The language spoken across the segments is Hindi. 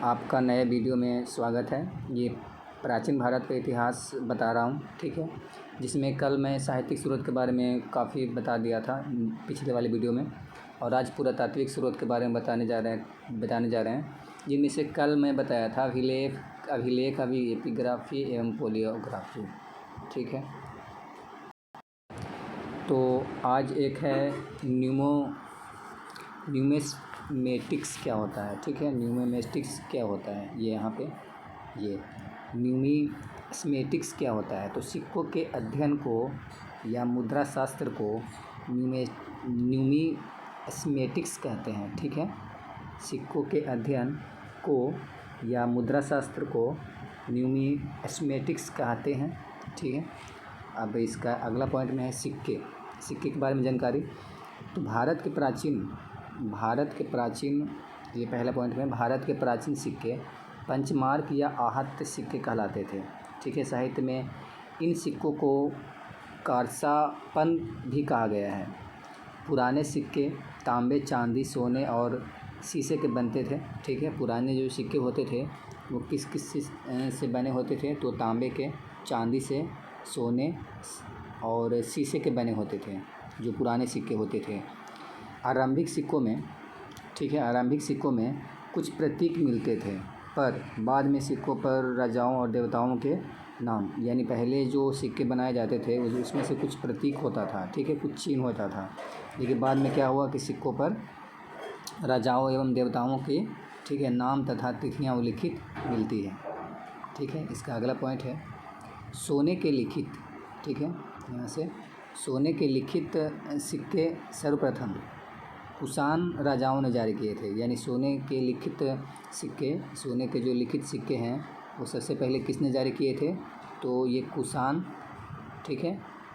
आपका नए वीडियो में स्वागत है। ये प्राचीन भारत का इतिहास बता रहा हूँ, ठीक है। जिसमें कल मैं साहित्यिक स्रोत के बारे में काफ़ी बता दिया था पिछले वाले वीडियो में, और आज पुरातात्विक स्रोत के बारे में बताने जा रहे हैं जिनमें से कल मैं बताया था अभिलेख एपिग्राफी एवं पोलियोग्राफी, ठीक है। तो आज एक है न्यूमिस्मेटिक्स क्या होता है, ठीक है। न्यूमिस्मेटिक्स क्या होता है, ये यहाँ पे ये न्यूमिस्मेटिक्स क्या होता है। तो सिक्कों के अध्ययन को या मुद्रा शास्त्र को न्यूमिस्मेटिक्स कहते हैं, ठीक है। सिक्कों के अध्ययन को या मुद्रा शास्त्र को न्यूमिस्मेटिक्स कहते हैं, ठीक है। अब इसका अगला पॉइंट में है सिक्के के बारे में जानकारी। तो भारत के प्राचीन ये पहला पॉइंट में, भारत के प्राचीन सिक्के पंचमार्क या आहत्य सिक्के कहलाते थे, ठीक है। साहित्य में इन सिक्कों को कारसापन भी कहा गया है। पुराने सिक्के तांबे, चांदी, सोने और शीशे के बनते थे, ठीक है। पुराने जो सिक्के होते थे वो किस से बने होते थे, तो तांबे के, चांदी से, सोने और शीशे के बने होते थे जो पुराने सिक्के होते थे। आरंभिक सिक्कों में, ठीक है, आरंभिक सिक्कों में कुछ प्रतीक मिलते थे, पर बाद में सिक्कों पर राजाओं और देवताओं के नाम, यानी पहले जो सिक्के बनाए जाते थे उसमें से कुछ प्रतीक होता था, ठीक है, कुछ चिन्ह होता था। लेकिन बाद में क्या हुआ कि सिक्कों पर राजाओं एवं देवताओं के, ठीक है, नाम तथा तिथियाँ उल्लिखित मिलती है, ठीक है। इसका अगला पॉइंट है सोने के लिखित, ठीक है। यहाँ से सोने के लिखित सिक्के सर्वप्रथम कुषाण राजाओं ने जारी किए थे, यानी सोने के लिखित सिक्के, सोने के जो लिखित सिक्के हैं वो सबसे पहले किसने जारी किए थे, तो ये कुषाण, ठीक है,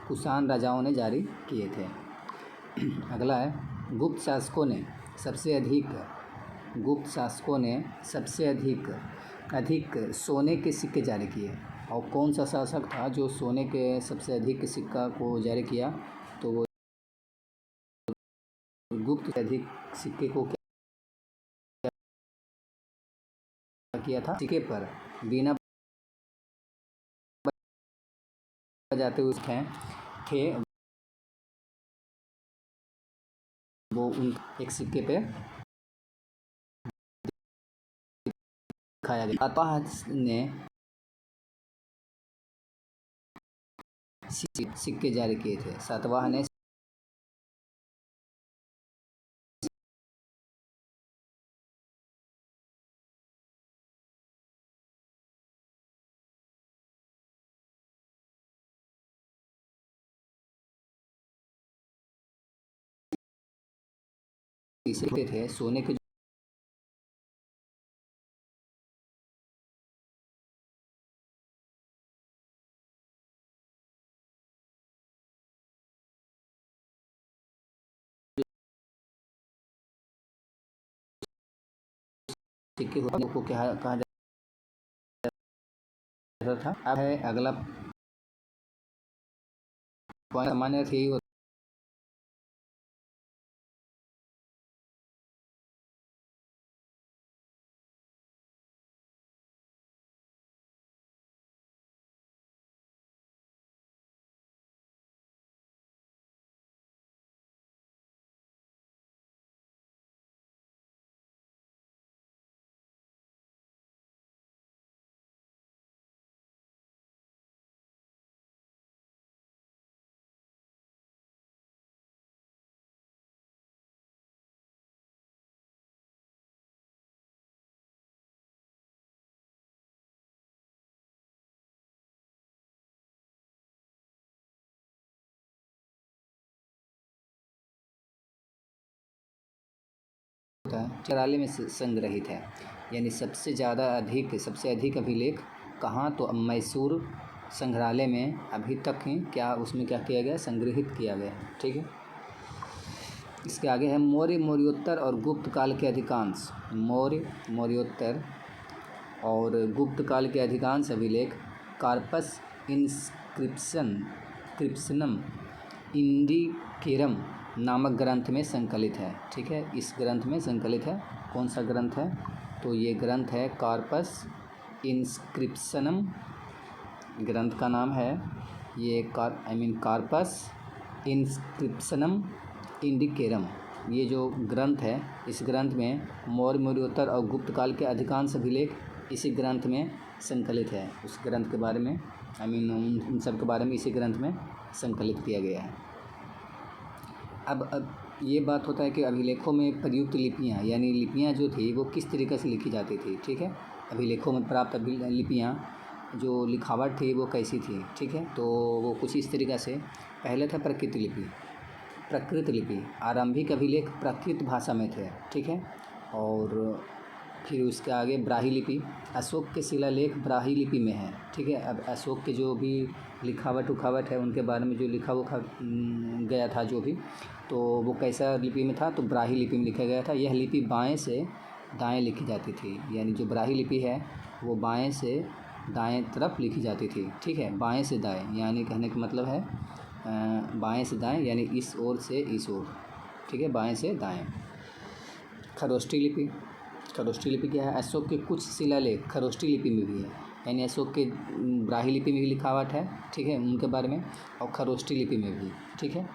कुषाण राजाओं ने जारी किए थे। अगला है गुप्त शासकों ने सबसे अधिक सोने के सिक्के जारी किए। और कौन सा शासक था जो सोने के सबसे अधिक सिक्का को जारी किया, तो वो गुप्त से अधिक सिक्के को क्या किया था, सिक्के पर बीना बजाते हुए थे वो उन एक सिक्के पे दिखाया गया। सातवाहन ने सिक्के जारी किए थे, सातवाहन ने सिक्के थे सोने के सिक्के को क्या कहा जाता था। अब है अगला पॉइंट, सामान्य अर्थ यही चराले में संग्रहित है, यानी सबसे अधिक अभिलेख कहाँ, तो मैसूर संग्रहालय में अभी तक क्या उसमें क्या किया गया, संग्रहित किया गया, ठीक है। इसके आगे है मौर्योत्तर और गुप्त काल के अधिकांश, मौर्योत्तर और गुप्त काल के अधिकांश अभिलेख कार्पस इंस्क्रिप्शनम इंडिकेरम नामक ग्रंथ में संकलित है, ठीक है। इस ग्रंथ में संकलित है। कौन सा ग्रंथ है, तो ये ग्रंथ है कॉर्पस इंस्क्रिप्शनम, ग्रंथ का नाम है ये कॉर्पस इंस्क्रिप्शनम इंडिकेरम। ये जो ग्रंथ है, इस ग्रंथ में मौर्य, मौर्योत्तर और गुप्त काल के अधिकांश अभिलेख इसी ग्रंथ में संकलित है। उस ग्रंथ के बारे में उन सब के बारे में इसी ग्रंथ में संकलित किया गया है। अब ये बात होता है कि अभिलेखों में प्रयुक्त लिपियाँ, यानी लिपियाँ जो थी वो किस तरीके से लिखी जाती थी, ठीक है। अभिलेखों में प्राप्त लिपियाँ जो लिखावट थी वो कैसी थी, ठीक है। तो वो कुछ इस तरीक़े से, पहले था प्रकृत लिपि। आरंभिक अभिलेख प्राकृत भाषा में थे, ठीक है। और फिर उसके आगे ब्राह्मी लिपि, अशोक के शिलालेख ब्राह्मी लिपि में है, ठीक है। अब अशोक के जो भी लिखावट उखावट है उनके बारे में जो लिखा गया था जो भी, तो वो कैसा लिपि में था, तो ब्राह्मी लिपि में लिखा गया था। यह लिपि बाएं से दाएं लिखी जाती थी, यानी जो ब्राह्मी लिपि है वो बाएं से दाएं तरफ लिखी जाती थी, ठीक है। बाएं से दाएं यानी कहने का मतलब है बाएं से दाएं यानी इस ओर से इस ओर, ठीक है, बाएं से दाएं। खरोष्ठी लिपि, खरोष्ठी लिपि क्या है, अशोक के कुछ शिलालेख खरोष्ठी लिपि में भी है, यानी अशोक के ब्राह्मी लिपि में भी लिखावट है, ठीक है, उनके बारे में, और खरोष्ठी लिपि में भी, ठीक है,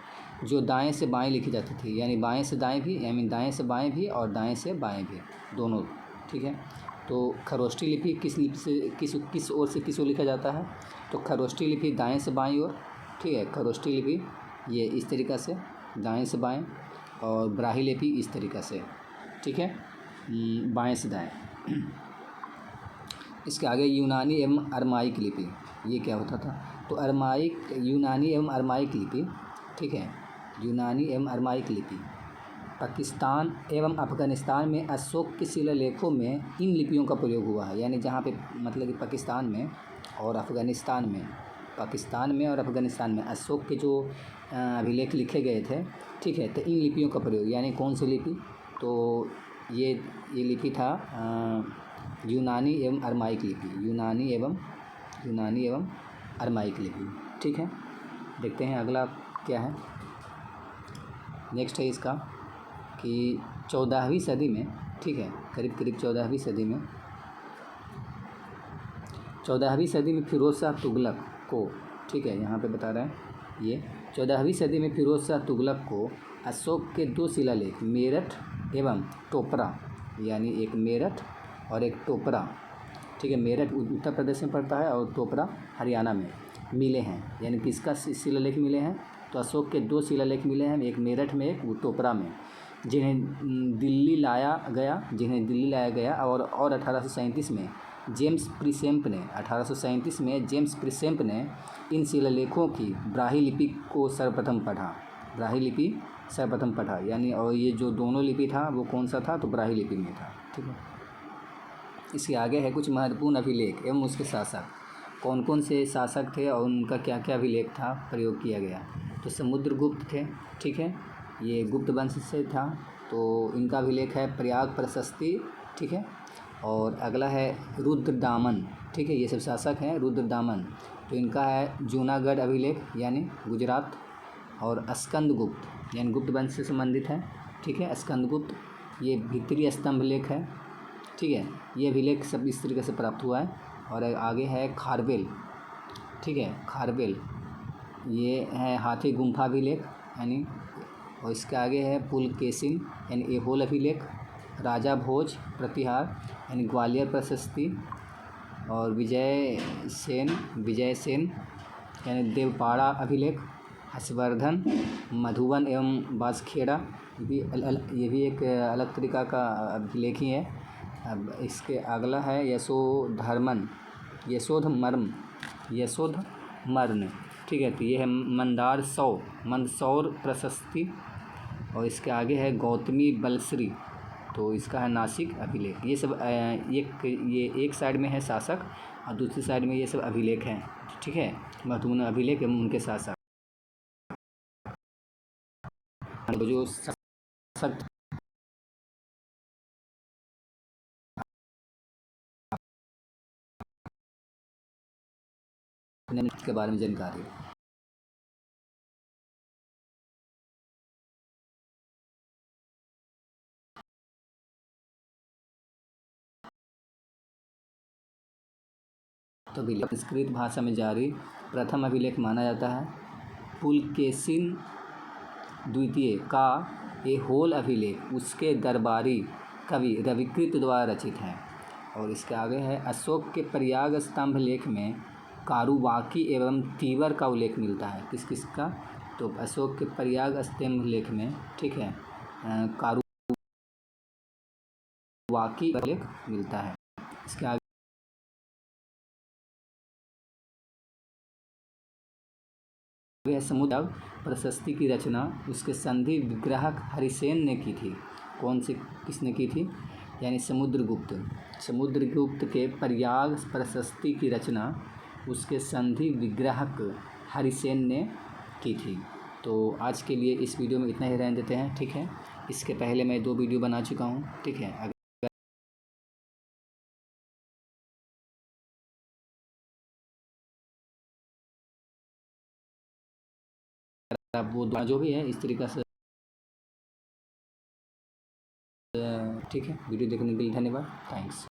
जो दाएं से बाएं लिखी जाती थी, यानी बाएं से दाएं भी, यानी दाएं से बाएं भी और दाएं से बाएं भी, दोनों, ठीक है। तो खरोष्ठी लिपि किस लिपि से किस ओर से किस ओर लिखा जाता है, तो खरोष्ठी लिपि दाएं से बाएं ओर, ठीक है। खरोष्ठी लिपि ये इस तरीक़ा से दाएं से बाएं, और ब्राह्मी लिपि इस तरीक़ा से, ठीक है, बाएं से दाएं। इसके आगे यूनानी एवं अरमाइक लिपि, ये क्या होता था, तो यूनानी एवं अरमाइक लिपि, ठीक है, यूनानी एवं अरमाइक लिपि पाकिस्तान एवं अफ़गानिस्तान में अशोक के शिलालेखों में इन लिपियों का प्रयोग हुआ है, यानी जहाँ पे मतलब कि पाकिस्तान में और अफ़गानिस्तान में अशोक के जो अभिलेख लिखे गए थे, ठीक है, तो इन लिपियों का प्रयोग, यानी कौन सी लिपि, तो ये लिपि था यूनानी एवं अरमाइक लिपि, यूनानी एवं अरमाइक लिपि, ठीक है। देखते हैं अगला क्या है। नेक्स्ट है इसका कि 14वीं सदी में, ठीक है, करीब 14वीं सदी में फ़िरोज़ शाह तुगलक को, ठीक है, यहाँ पे बता रहे हैं ये 14वीं सदी में फ़िरोज़ शाह तुगलक को अशोक के दो शिलालेख मेरठ एवं टोपरा, यानी एक मेरठ और एक टोपरा, ठीक है, मेरठ उत्तर प्रदेश में पड़ता है और टोपरा हरियाणा में, मिले हैं। यानी किसका शिलालेख मिले हैं, तो अशोक के दो शिलालेख मिले हैं, एक मेरठ में एक टोपरा में, जिन्हें दिल्ली लाया गया और 1837 में जेम्स प्रिसेंप ने इन शिलालेखों की ब्राह्मी लिपि को सर्वप्रथम पढ़ा, यानी, और ये जो दोनों लिपि था वो कौन सा था, तो ब्राह्मी लिपि में था, ठीक है। इसके आगे है कुछ महत्वपूर्ण अभिलेख एवं उसके शासक, कौन कौन से शासक थे और उनका क्या क्या अभिलेख था प्रयोग किया गया, तो समुद्रगुप्त थे, ठीक है, ये गुप्त वंश से था, तो इनका अभिलेख है प्रयाग प्रशस्ति, ठीक है। और अगला है रुद्रदामन, ठीक है, ये सब शासक हैं रुद्रदामन, तो इनका है जूनागढ़ अभिलेख, यानी गुजरात। और स्कंदगुप्त, यानी गुप्त वंश से संबंधित है, ठीक है, स्कंदगुप्त, ये भीतरी स्तंभ लेख है, ठीक है, ये अभिलेख सब इस तरीके से प्राप्त हुआ है। और आगे है खारवेल, ठीक है, खारवेल, ये है हाथी गुम्फा अभिलेख, यानी, और इसके आगे है पुलकेशिन, यानी एहोल अभिलेख, राजा भोज प्रतिहार, यानी ग्वालियर प्रशस्ति, और विजय सेन, यानी देवपाड़ा अभिलेख, हर्षवर्धन, मधुबन एवं बांसखेड़ा, ये भी एक अलग तरीका का अभिलेख ही है। अब इसके अगला है यशोधमर्म, ठीक है, तो ये है मंदसौर प्रशस्ति। और इसके आगे है गौतमी बलश्री, तो इसका है नासिक अभिलेख। ये सब ये एक साइड में है शासक और दूसरी साइड में ये सब अभिलेख हैं, ठीक है, महत्वपूर्ण अभिलेख एवं उनके शासक। जो शासक के बारे में जानकारी। तो अभिलेख संस्कृत भाषा में जारी प्रथम अभिलेख माना जाता है। पुलकेशिन द्वितीय का ये होल अभिलेख उसके दरबारी कवि रविकृत द्वारा रचित है। और इसके आगे है अशोक के प्रयाग स्तंभ लेख में कारुवाकी एवं तीवर का उल्लेख मिलता है। किस किस का? तो अशोक के प्रयाग स्तंभ लेख में, ठीक है, कारुवाकी का उल्लेख मिलता है। इसके आगे है समुद्र प्रशस्ति की रचना उसके संधि विग्राहक हरिसेन ने की थी। कौन से, किसने की थी? यानी समुद्रगुप्त के प्रयाग प्रशस्ति की रचना उसके संधि विग्राहक हरिसेन ने की थी। तो आज के लिए इस वीडियो में इतना ही रहने देते हैं, ठीक है। इसके पहले मैं 2 वीडियो बना चुका हूँ, ठीक है। अब वो जो भी है इस तरीक़ा से, ठीक है। वीडियो देखने के लिए धन्यवाद, थैंक्स।